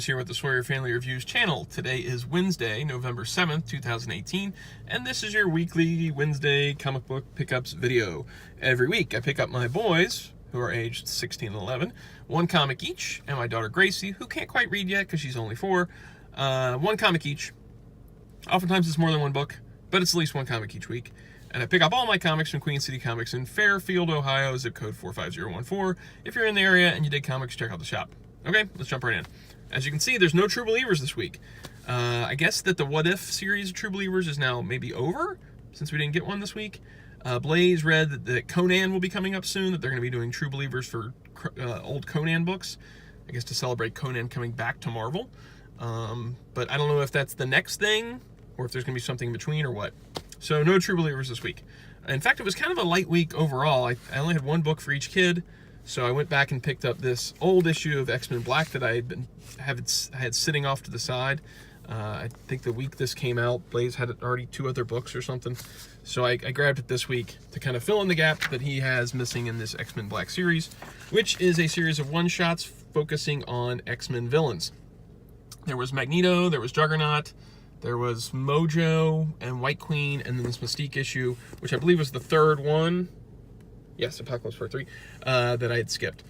James here with the Sawyer Family Reviews channel. Today is Wednesday, November 7th, 2018, and this is your weekly Wednesday comic book pickups video. Every week I pick up my boys, who are aged 16 and 11, one comic each, and my daughter Gracie, who can't quite read yet because she's only 4, one comic each. Oftentimes it's more than one book, but it's at least one comic each week. And I pick up all my comics from Queen City Comics in Fairfield, Ohio, zip code 45014. If you're in the area and you dig comics, check out the shop. Okay, let's jump right in. As you can see, there's no True Believers this week. I guess that the What If series of True Believers is now maybe over, since we didn't get one this week. Blaze read that Conan will be coming up soon, that they're going to be doing True Believers for old Conan books, I guess to celebrate Conan coming back to Marvel. But I don't know if that's the next thing, or if there's going to be something in between, or what. So no True Believers this week. In fact, it was kind of a light week overall. I only had one book for each kid. So I went back and picked up this old issue of X-Men Black that I had sitting off to the side. I think the week this came out, Blaze had already 2 other books or something. So I grabbed it this week to kind of fill in the gap that he has missing in this X-Men Black series, which is a series of one-shots focusing on X-Men villains. There was Magneto, there was Juggernaut, there was Mojo and White Queen, and then this Mystique issue, which I believe was the 3rd one. Yes, Apocalypse Part 3, that I had skipped.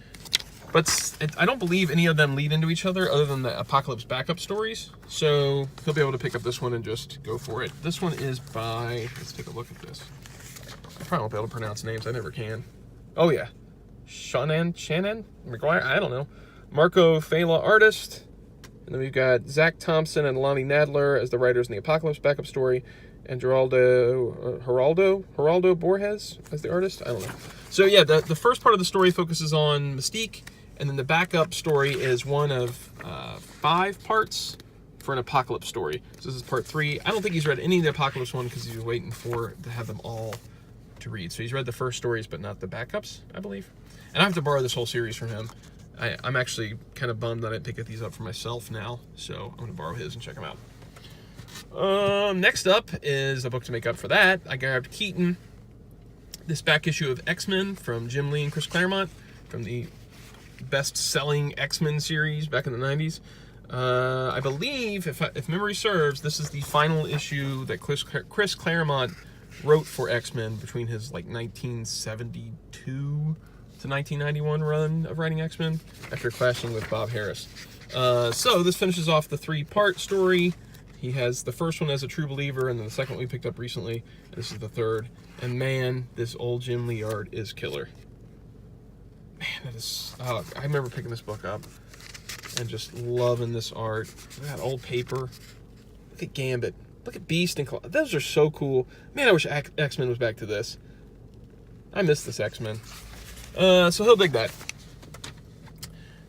But I don't believe any of them lead into each other other than the Apocalypse backup stories. So he'll be able to pick up this one and just go for it. This one is by, let's take a look at this. I probably won't be able to pronounce names, I never can. Oh yeah, Shannon McGuire, I don't know. Marco Fela, artist. And then we've got Zach Thompson and Lonnie Nadler as the writers in the Apocalypse backup story. And Geraldo Borges as the artist? I don't know. So yeah, the first part of the story focuses on Mystique, and then the backup story is one of 5 parts for an Apocalypse story. So this is part 3. I don't think he's read any of the Apocalypse one because he's waiting to have them all to read. So he's read the first stories, but not the backups, I believe. And I have to borrow this whole series from him. I'm actually kind of bummed that I didn't pick these up for myself now, so I'm going to borrow his and check them out. Next up is a book to make up for that. I grabbed Keaton, this back issue of X-Men from Jim Lee and Chris Claremont, from the best-selling X-Men series back in the 90s. I believe, if memory serves, this is the final issue that Chris Claremont wrote for X-Men between his 1972 to 1991 run of writing X-Men after clashing with Bob Harris. So this finishes off the 3-part story. He has the first one as a True Believer, and then the second one we picked up recently. This is the 3rd. And man, this old Jim Lee art is killer. Man, that is... Oh, I remember picking this book up and just loving this art. Look at that old paper. Look at Gambit. Look at Beast and Claw. Those are so cool. Man, I wish X-Men was back to this. I miss this X-Men. So he'll dig that.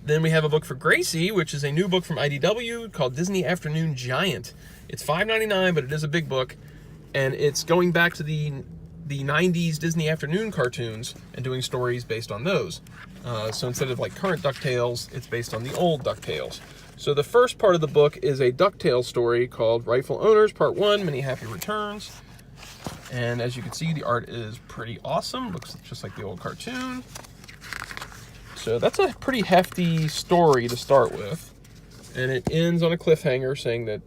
Then we have a book for Gracie, which is a new book from IDW called Disney Afternoon Giant. It's $5.99, but it is a big book, and it's going back to the 90s Disney Afternoon cartoons and doing stories based on those. So instead of current DuckTales, it's based on the old DuckTales. So the first part of the book is a DuckTales story called Rightful Owners, Part 1, Many Happy Returns. And as you can see, the art is pretty awesome. Looks just like the old cartoon. So that's a pretty hefty story to start with. And it ends on a cliffhanger saying that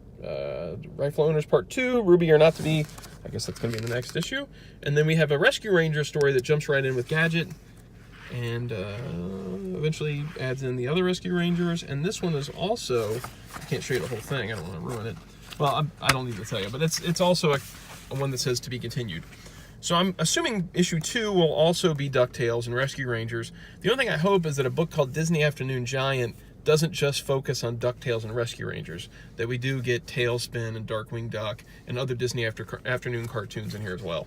Rightful Owners Part 2, Ruby or Not to Be, I guess that's going to be in the next issue. And then we have a Rescue Ranger story that jumps right in with Gadget and eventually adds in the other Rescue Rangers. And this one is also, I can't show you the whole thing, I don't want to ruin it. Well, I don't need to tell you, but it's also a one that says to be continued. So I'm assuming issue 2 will also be DuckTales and Rescue Rangers. The only thing I hope is that a book called Disney Afternoon Giant doesn't just focus on DuckTales and Rescue Rangers, that we do get Tailspin and Darkwing Duck and other Disney Afternoon cartoons in here as well.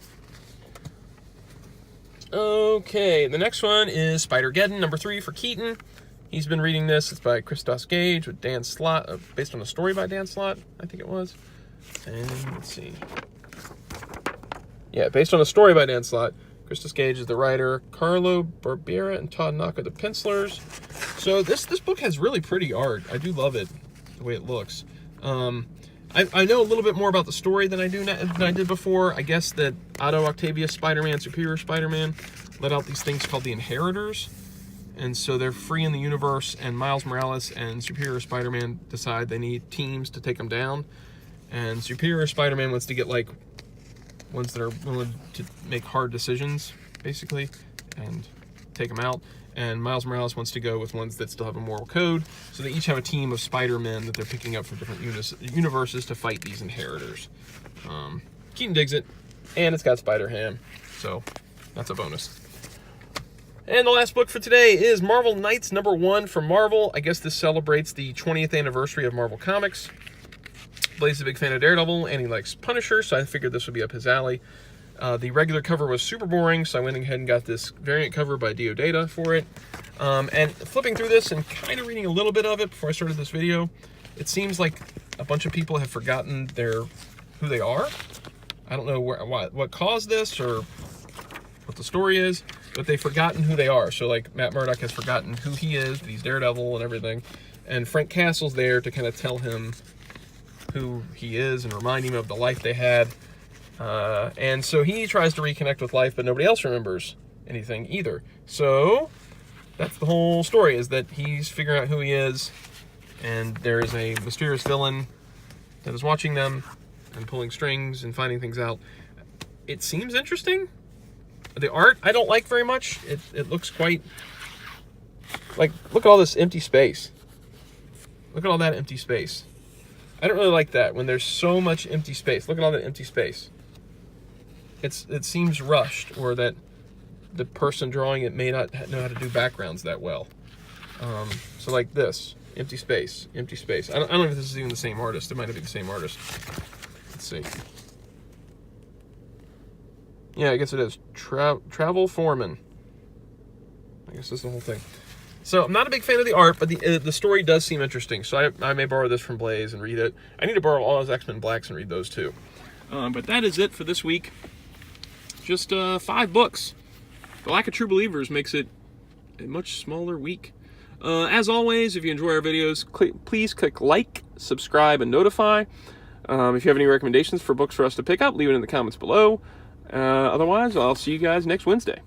Okay, the next one is Spider-Geddon, number 3 for Keaton. He's been reading this. It's by Christos Gage with Dan Slott, based on a story by Dan Slott, I think it was. And let's see. Yeah, based on a story by Dan Slott. Christos Gage is the writer. Carlo Barbera and Todd Knock are the pencilers. So this book has really pretty art. I do love it, the way it looks. I know a little bit more about the story than I did before. I guess that Otto Octavius Spider-Man, Superior Spider-Man, let out these things called the Inheritors. and so they're free in the universe, and Miles Morales and Superior Spider-Man decide they need teams to take them down, and Superior Spider-Man wants to get, like, ones that are willing to make hard decisions, basically, and take them out, and Miles Morales wants to go with ones that still have a moral code, so they each have a team of Spider-Men that they're picking up from different universes to fight these inheritors. Keaton digs it, and it's got Spider-Ham, so that's a bonus. And the last book for today is Marvel Knights #1 from Marvel. I guess this celebrates the 20th anniversary of Marvel Comics. Blaze is a big fan of Daredevil, and he likes Punisher, so I figured this would be up his alley. The regular cover was super boring, so I went ahead and got this variant cover by Diodata for it. And flipping through this and kind of reading a little bit of it before I started this video, it seems like a bunch of people have forgotten who they are. I don't know what caused this or what the story is, but they've forgotten who they are. So, like, Matt Murdock has forgotten who he is, that he's Daredevil and everything. And Frank Castle's there to kind of tell him who he is and remind him of the life they had. And so he tries to reconnect with life, but nobody else remembers anything either. So that's the whole story, is that he's figuring out who he is, and there is a mysterious villain that is watching them and pulling strings and finding things out. It seems interesting. The art I don't like very much. It looks quite like, look at all this empty space. Look at all that empty space. I don't really like that when there's so much empty space. Look at all that empty space. It seems rushed, or that the person drawing it may not know how to do backgrounds that well. So like this, empty space, empty space. I don't know if this is even the same artist. It might not be the same artist. Let's see. Yeah, I guess it is. Travel Foreman. I guess that's the whole thing. So I'm not a big fan of the art, but the story does seem interesting. So I may borrow this from Blaze and read it. I need to borrow all his X-Men Blacks and read those too. But that is it for this week. Just 5 books. The lack of true believers makes it a much smaller week. As always, if you enjoy our videos, please click like, subscribe, and notify. If you have any recommendations for books for us to pick up, leave it in the comments below. Otherwise, I'll see you guys next Wednesday.